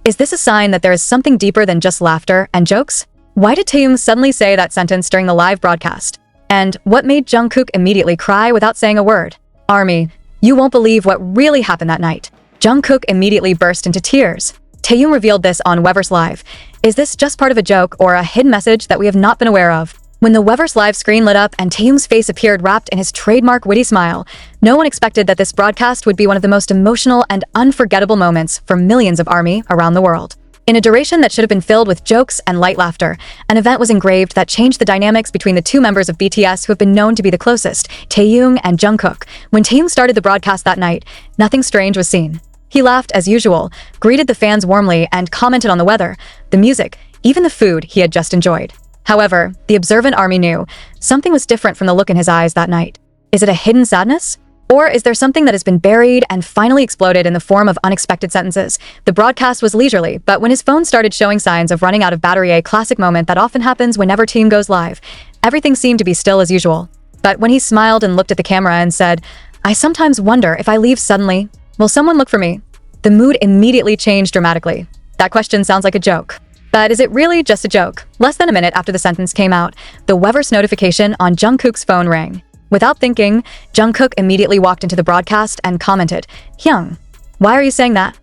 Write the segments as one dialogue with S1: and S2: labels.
S1: Is this a sign that there is something deeper than just laughter and jokes? Why did Taehyung suddenly say that sentence during the live broadcast? And what made Jungkook immediately cry without saying a word? Army, you won't believe what really happened that night. Jungkook immediately burst into tears. Taehyung revealed this on Weverse Live. Is this just part of a joke or a hidden message that we have not been aware of? When the Weverse Live screen lit up and Taehyung's face appeared wrapped in his trademark witty smile, no one expected that this broadcast would be one of the most emotional and unforgettable moments for millions of ARMY around the world. In a duration that should have been filled with jokes and light laughter, an event was engraved that changed the dynamics between the two members of BTS who have been known to be the closest, Taehyung and Jungkook. When Taehyung started the broadcast that night, nothing strange was seen. He laughed as usual, greeted the fans warmly, and commented on the weather, the music, even the food he had just enjoyed. However, the observant ARMY knew something was different from the look in his eyes that night. Is it a hidden sadness? Or is there something that has been buried and finally exploded in the form of unexpected sentences? The broadcast was leisurely, but when his phone started showing signs of running out of battery, a classic moment that often happens whenever Team goes live, everything seemed to be still as usual. But when he smiled and looked at the camera and said, "I sometimes wonder if I leave suddenly, will someone look for me?" the mood immediately changed dramatically. That question sounds like a joke. But is it really just a joke? Less than a minute after the sentence came out, the Weverse notification on Jungkook's phone rang. Without thinking, Jungkook immediately walked into the broadcast and commented, "Hyung, why are you saying that?"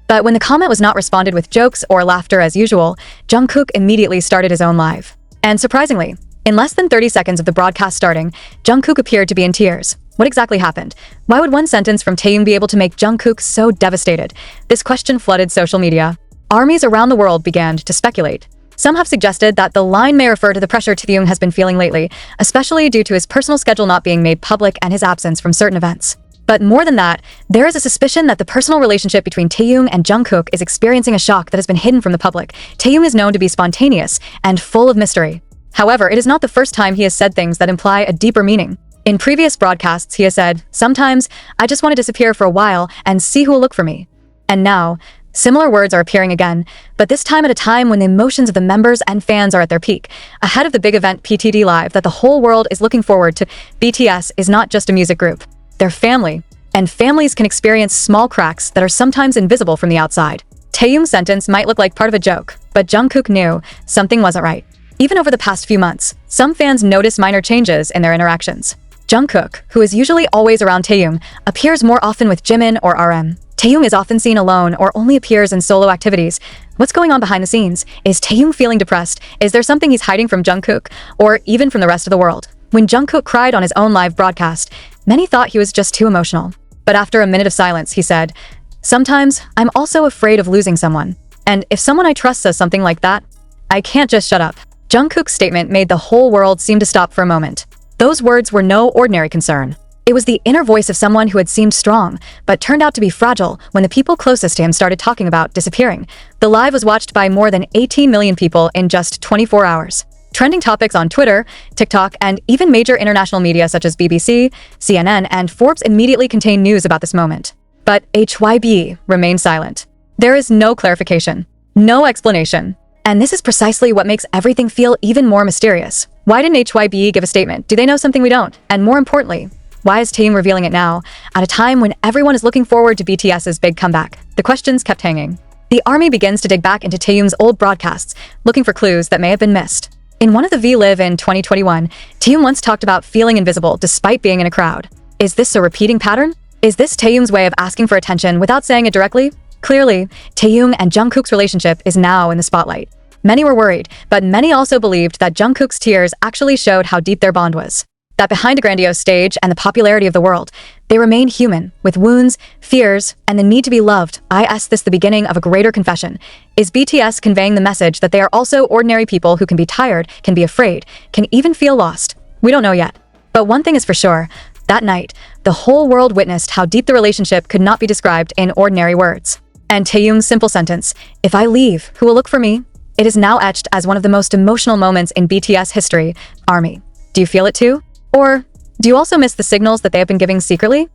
S1: But when the comment was not responded with jokes or laughter as usual, Jungkook immediately started his own live. And surprisingly, in less than 30 seconds of the broadcast starting, Jungkook appeared to be in tears. What exactly happened? Why would one sentence from Taehyung be able to make Jungkook so devastated? This question flooded social media. ARMYs around the world began to speculate. Some have suggested that the line may refer to the pressure Taehyung has been feeling lately, especially due to his personal schedule not being made public and his absence from certain events. But more than that, there is a suspicion that the personal relationship between Taehyung and Jungkook is experiencing a shock that has been hidden from the public. Taehyung is known to be spontaneous and full of mystery. However, it is not the first time he has said things that imply a deeper meaning. In previous broadcasts, he has said, "Sometimes, I just want to disappear for a while and see who will look for me." And now, similar words are appearing again, but this time at a time when the emotions of the members and fans are at their peak. Ahead of the big event PTD Live that the whole world is looking forward to, BTS is not just a music group. They're family, and families can experience small cracks that are sometimes invisible from the outside. Taehyung's sentence might look like part of a joke, but Jungkook knew something wasn't right. Even over the past few months, some fans notice minor changes in their interactions. Jungkook, who is usually always around Taehyung, appears more often with Jimin or RM. Taehyung is often seen alone or only appears in solo activities. What's going on behind the scenes? Is Taehyung feeling depressed? Is there something he's hiding from Jungkook? Or even from the rest of the world? When Jungkook cried on his own live broadcast, many thought he was just too emotional. But after a minute of silence, he said, "Sometimes, I'm also afraid of losing someone. And if someone I trust says something like that, I can't just shut up." Jungkook's statement made the whole world seem to stop for a moment. Those words were no ordinary concern. It was the inner voice of someone who had seemed strong, but turned out to be fragile when the people closest to him started talking about disappearing. The live was watched by more than 18 million people in just 24 hours. Trending topics on Twitter, TikTok, and even major international media such as BBC, CNN, and Forbes immediately contained news about this moment. But HYB remained silent. There is no clarification, no explanation. And this is precisely what makes everything feel even more mysterious. Why didn't HYB give a statement? Do they know something we don't? And more importantly, why is Taehyung revealing it now, at a time when everyone is looking forward to BTS's big comeback? The questions kept hanging. The ARMY begins to dig back into Taehyung's old broadcasts, looking for clues that may have been missed. In one of the V-Live in 2021, Taehyung once talked about feeling invisible despite being in a crowd. Is this a repeating pattern? Is this Taehyung's way of asking for attention without saying it directly? Clearly, Taehyung and Jungkook's relationship is now in the spotlight. Many were worried, but many also believed that Jungkook's tears actually showed how deep their bond was. That behind a grandiose stage and the popularity of the world, they remain human, with wounds, fears, and the need to be loved. I ask this the beginning of a greater confession. Is BTS conveying the message that they are also ordinary people who can be tired, can be afraid, can even feel lost? We don't know yet. But one thing is for sure, that night, the whole world witnessed how deep the relationship could not be described in ordinary words. And Taehyung's simple sentence, "If I leave, who will look for me?" It is now etched as one of the most emotional moments in BTS history. ARMY, do you feel it too? Or do you also miss the signals that they have been giving secretly?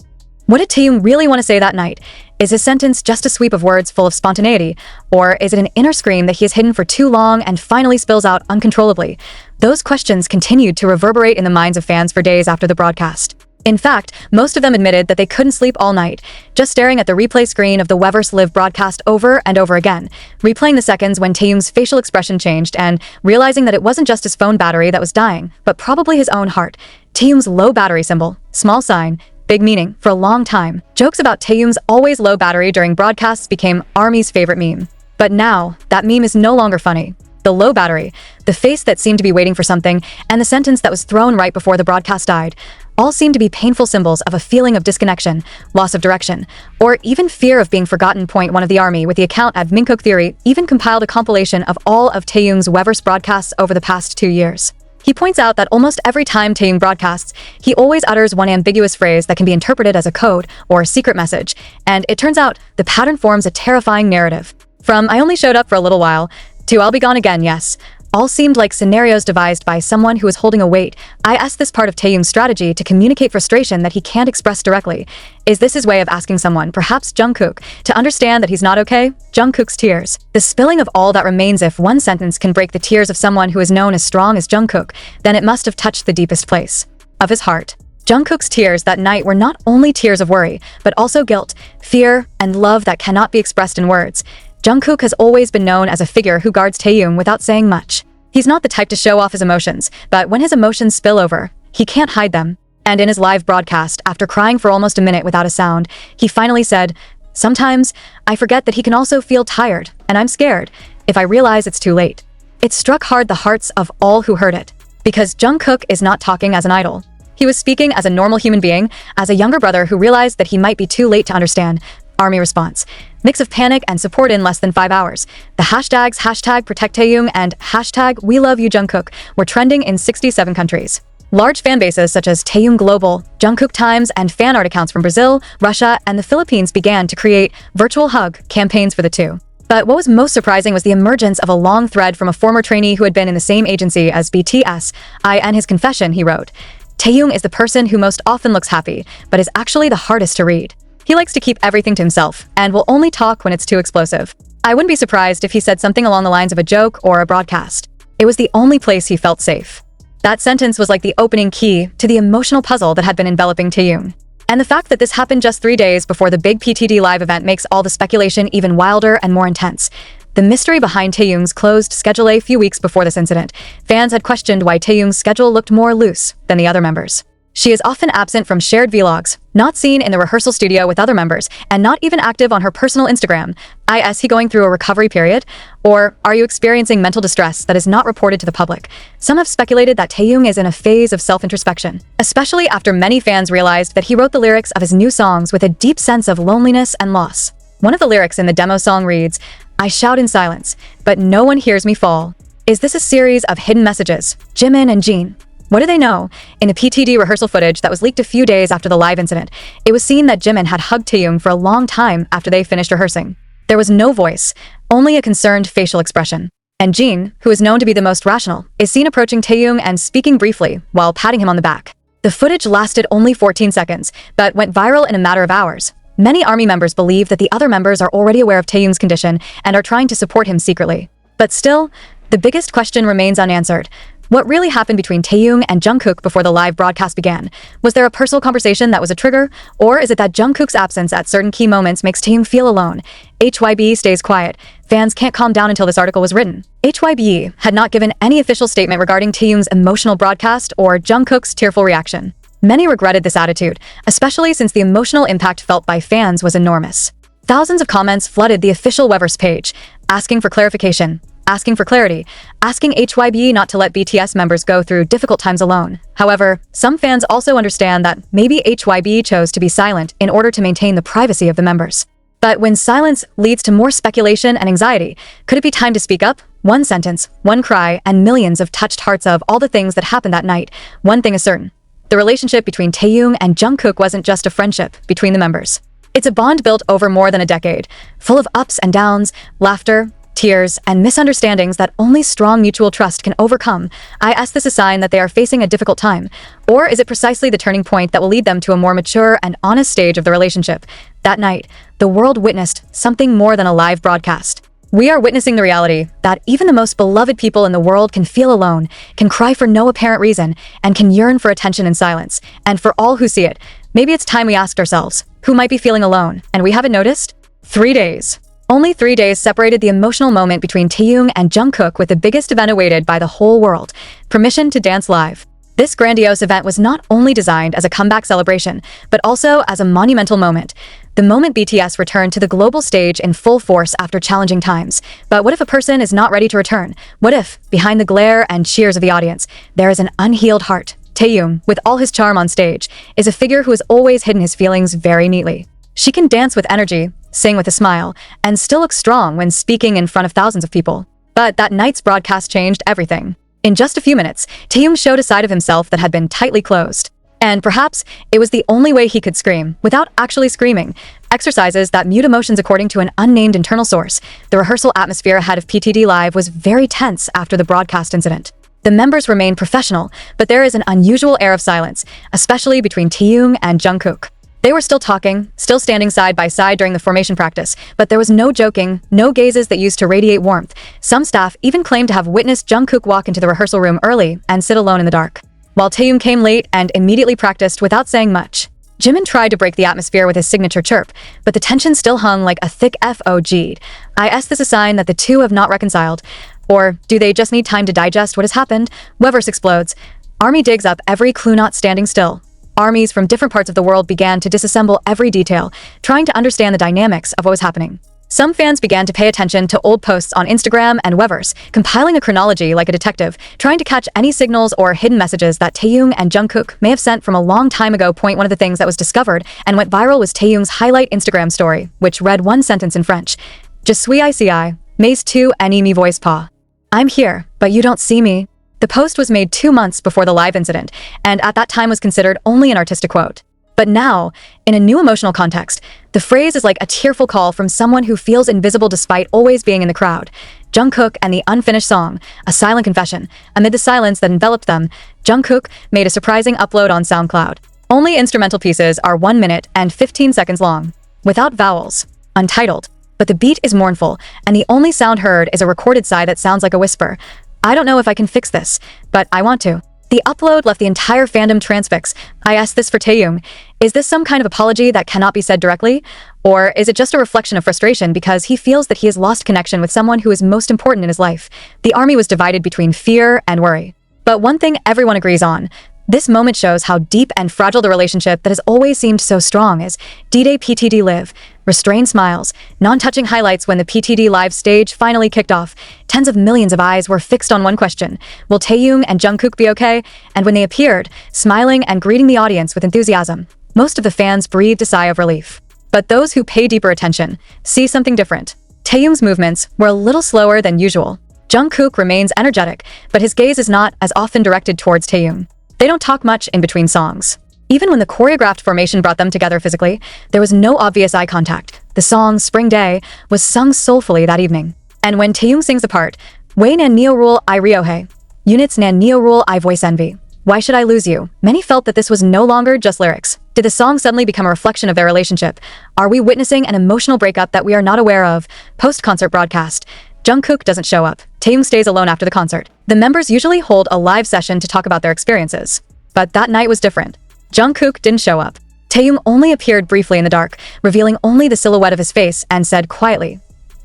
S1: What did Taehyung really want to say that night? Is his sentence just a sweep of words full of spontaneity? Or is it an inner scream that he has hidden for too long and finally spills out uncontrollably? Those questions continued to reverberate in the minds of fans for days after the broadcast. In fact, most of them admitted that they couldn't sleep all night, just staring at the replay screen of the Weverse live broadcast over and over again, replaying the seconds when Taehyung's facial expression changed and realizing that it wasn't just his phone battery that was dying, but probably his own heart. Taehyung's low battery symbol, small sign, big meaning, for a long time. Jokes about Taehyung's always low battery during broadcasts became ARMY's favorite meme. But now, that meme is no longer funny. The low battery, the face that seemed to be waiting for something, and the sentence that was thrown right before the broadcast died, all seem to be painful symbols of a feeling of disconnection, loss of direction, or even fear of being forgotten. One of the ARMY, with the account at Jungkook Theory, even compiled a compilation of all of Taehyung's Weverse broadcasts over the past 2 years. He points out that almost every time Taehyung broadcasts, he always utters one ambiguous phrase that can be interpreted as a code or a secret message, and it turns out the pattern forms a terrifying narrative. From "I only showed up for a little while" to "I'll be gone again, yes," all seemed like scenarios devised by someone who was holding a weight. I asked this part of Taehyung's strategy to communicate frustration that he can't express directly. Is this his way of asking someone, perhaps Jungkook, to understand that he's not okay? Jungkook's tears. The spilling of all that remains. If one sentence can break the tears of someone who is known as strong as Jungkook, then it must have touched the deepest place of his heart. Jungkook's tears that night were not only tears of worry, but also guilt, fear, and love that cannot be expressed in words. Jungkook has always been known as a figure who guards Taehyung without saying much. He's not the type to show off his emotions, but when his emotions spill over, he can't hide them. And in his live broadcast, after crying for almost a minute without a sound, he finally said, "Sometimes I forget that he can also feel tired, and I'm scared if I realize it's too late." It struck hard the hearts of all who heard it, because Jungkook is not talking as an idol. He was speaking as a normal human being, as a younger brother who realized that he might be too late to understand. ARMY response. Mix of panic and support in less than 5 hours. The hashtags #ProtectTaehyung and #WeLoveYouJungkook were trending in 67 countries. Large fan bases such as Taehyung Global, Jungkook Times, and fan art accounts from Brazil, Russia, and the Philippines began to create virtual hug campaigns for the two. But what was most surprising was the emergence of a long thread from a former trainee who had been in the same agency as BTS. In his confession, he wrote, "Taehyung is the person who most often looks happy, but is actually the hardest to read. He likes to keep everything to himself, and will only talk when it's too explosive. I wouldn't be surprised if he said something along the lines of a joke or a broadcast. It was the only place he felt safe." That sentence was like the opening key to the emotional puzzle that had been enveloping Taehyung. And the fact that this happened just 3 days before the big PTD live event makes all the speculation even wilder and more intense. The mystery behind Taehyung's closed schedule. A few weeks before this incident, fans had questioned why Taehyung's schedule looked more loose than the other members. She is often absent from shared vlogs, not seen in the rehearsal studio with other members, and not even active on her personal Instagram. Is he going through a recovery period? Or are you experiencing mental distress that is not reported to the public? Some have speculated that Taehyung is in a phase of self-introspection, especially after many fans realized that he wrote the lyrics of his new songs with a deep sense of loneliness and loss. One of the lyrics in the demo song reads, "I shout in silence, but no one hears me fall." Is this a series of hidden messages? Jimin and Jin. What do they know? In the PTD rehearsal footage that was leaked a few days after the live incident, it was seen that Jimin had hugged Taehyung for a long time after they finished rehearsing. There was no voice, only a concerned facial expression. And Jin, who is known to be the most rational, is seen approaching Taehyung and speaking briefly while patting him on the back. The footage lasted only 14 seconds, but went viral in a matter of hours. Many ARMY members believe that the other members are already aware of Taehyung's condition and are trying to support him secretly. But still, the biggest question remains unanswered. What really happened between Taehyung and Jungkook before the live broadcast began? Was there a personal conversation that was a trigger? Or is it that Jungkook's absence at certain key moments makes Taehyung feel alone? HYB stays quiet. Fans can't calm down until this article was written. HYB had not given any official statement regarding Taehyung's emotional broadcast or Jungkook's tearful reaction. Many regretted this attitude, especially since the emotional impact felt by fans was enormous. Thousands of comments flooded the official Weverse page, asking for clarification, asking for clarity, asking HYB not to let BTS members go through difficult times alone. However, some fans also understand that maybe HYB chose to be silent in order to maintain the privacy of the members. But when silence leads to more speculation and anxiety, could it be time to speak up? One sentence, one cry, and millions of touched hearts of all the things that happened that night. One thing is certain. The relationship between Taehyung and Jungkook wasn't just a friendship between the members. It's a bond built over more than a decade, full of ups and downs, laughter, tears, and misunderstandings that only strong mutual trust can overcome. Is this a sign that they are facing a difficult time? Or is it precisely the turning point that will lead them to a more mature and honest stage of the relationship? That night, the world witnessed something more than a live broadcast. We are witnessing the reality that even the most beloved people in the world can feel alone, can cry for no apparent reason, and can yearn for attention and silence. And for all who see it, maybe it's time we asked ourselves, who might be feeling alone, and we haven't noticed? 3 days. Only 3 days separated the emotional moment between Taehyung and Jungkook, with the biggest event awaited by the whole world: permission to dance live. This grandiose event was not only designed as a comeback celebration, but also as a monumental moment. The moment BTS returned to the global stage in full force after challenging times. But what if a person is not ready to return? What if, behind the glare and cheers of the audience, there is an unhealed heart? Taehyung, with all his charm on stage, is a figure who has always hidden his feelings very neatly. She can dance with energy, sing with a smile, and still look strong when speaking in front of thousands of people. But that night's broadcast changed everything. In just a few minutes, Taehyung showed a side of himself that had been tightly closed. And perhaps it was the only way he could scream, without actually screaming. Exercises that mute emotions, according to an unnamed internal source. The rehearsal atmosphere ahead of PTD Live was very tense after the broadcast incident. The members remain professional, but there is an unusual air of silence, especially between Taehyung and Jungkook. They were still talking, still standing side by side during the formation practice, but there was no joking, no gazes that used to radiate warmth. Some staff even claimed to have witnessed Jungkook walk into the rehearsal room early and sit alone in the dark, while Taehyung came late and immediately practiced without saying much. Jimin tried to break the atmosphere with his signature chirp, but the tension still hung like a thick FOG. I guess this is a sign that the two have not reconciled. Or do they just need time to digest what has happened? Weverse explodes. Army digs up every clue not standing still. Armies from different parts of the world began to disassemble every detail, trying to understand the dynamics of what was happening. Some fans began to pay attention to old posts on Instagram and Weverse, compiling a chronology like a detective, trying to catch any signals or hidden messages that Taehyung and Jungkook may have sent from a long time ago. One of the things that was discovered and went viral was Taehyung's highlight Instagram story, which read one sentence in French: Je suis ici, mais tu n'es mi voice pas. I'm here, but you don't see me. The post was made 2 months before the live incident, and at that time was considered only an artistic quote. But now, in a new emotional context, the phrase is like a tearful call from someone who feels invisible despite always being in the crowd. Jungkook and the unfinished song, a silent confession. Amid the silence that enveloped them, Jungkook made a surprising upload on SoundCloud. Only instrumental pieces are 1 minute and 15 seconds long, without vowels, untitled. But the beat is mournful, and the only sound heard is a recorded sigh that sounds like a whisper. I don't know if I can fix this, but I want to. The upload left the entire fandom transfixed. I asked this for Taehyung. Is this some kind of apology that cannot be said directly? Or is it just a reflection of frustration because he feels that he has lost connection with someone who is most important in his life? The army was divided between fear and worry. But one thing everyone agrees on: this moment shows how deep and fragile the relationship that has always seemed so strong is. D-Day PTD Live. Restrained smiles, non-touching highlights when the PTD Live stage finally kicked off. Tens of millions of eyes were fixed on one question: will Taehyung and Jungkook be okay? And when they appeared, smiling and greeting the audience with enthusiasm, most of the fans breathed a sigh of relief. But those who pay deeper attention see something different. Taehyung's movements were a little slower than usual. Jungkook remains energetic, but his gaze is not as often directed towards Taehyung. They don't talk much in between songs. Even when the choreographed formation brought them together physically, there was no obvious eye contact. The song Spring Day was sung soulfully that evening. And when Taehyung sings a part, Wei nan neo rule I riohe, units nan neo rule I voice envy, why should I lose you? Many felt that this was no longer just lyrics. Did the song suddenly become a reflection of their relationship? Are we witnessing an emotional breakup that we are not aware of? Post-concert broadcast. Jungkook doesn't show up. Taehyung stays alone after the concert. The members usually hold a live session to talk about their experiences. But that night was different. Jungkook didn't show up. Taehyung only appeared briefly in the dark, revealing only the silhouette of his face, and said quietly,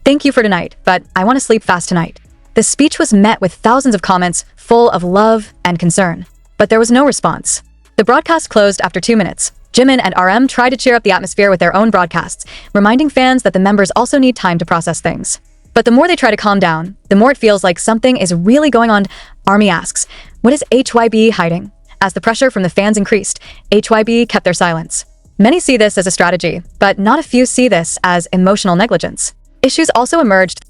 S1: "Thank you for tonight, but I want to sleep fast tonight." The speech was met with thousands of comments full of love and concern. But there was no response. The broadcast closed after 2 minutes. Jimin and RM tried to cheer up the atmosphere with their own broadcasts, reminding fans that the members also need time to process things. But the more they try to calm down, the more it feels like something is really going on. Army asks, "What is HYB hiding?" As the pressure from the fans increased, HYB kept their silence. Many see this as a strategy, but not a few see this as emotional negligence. Issues also emerged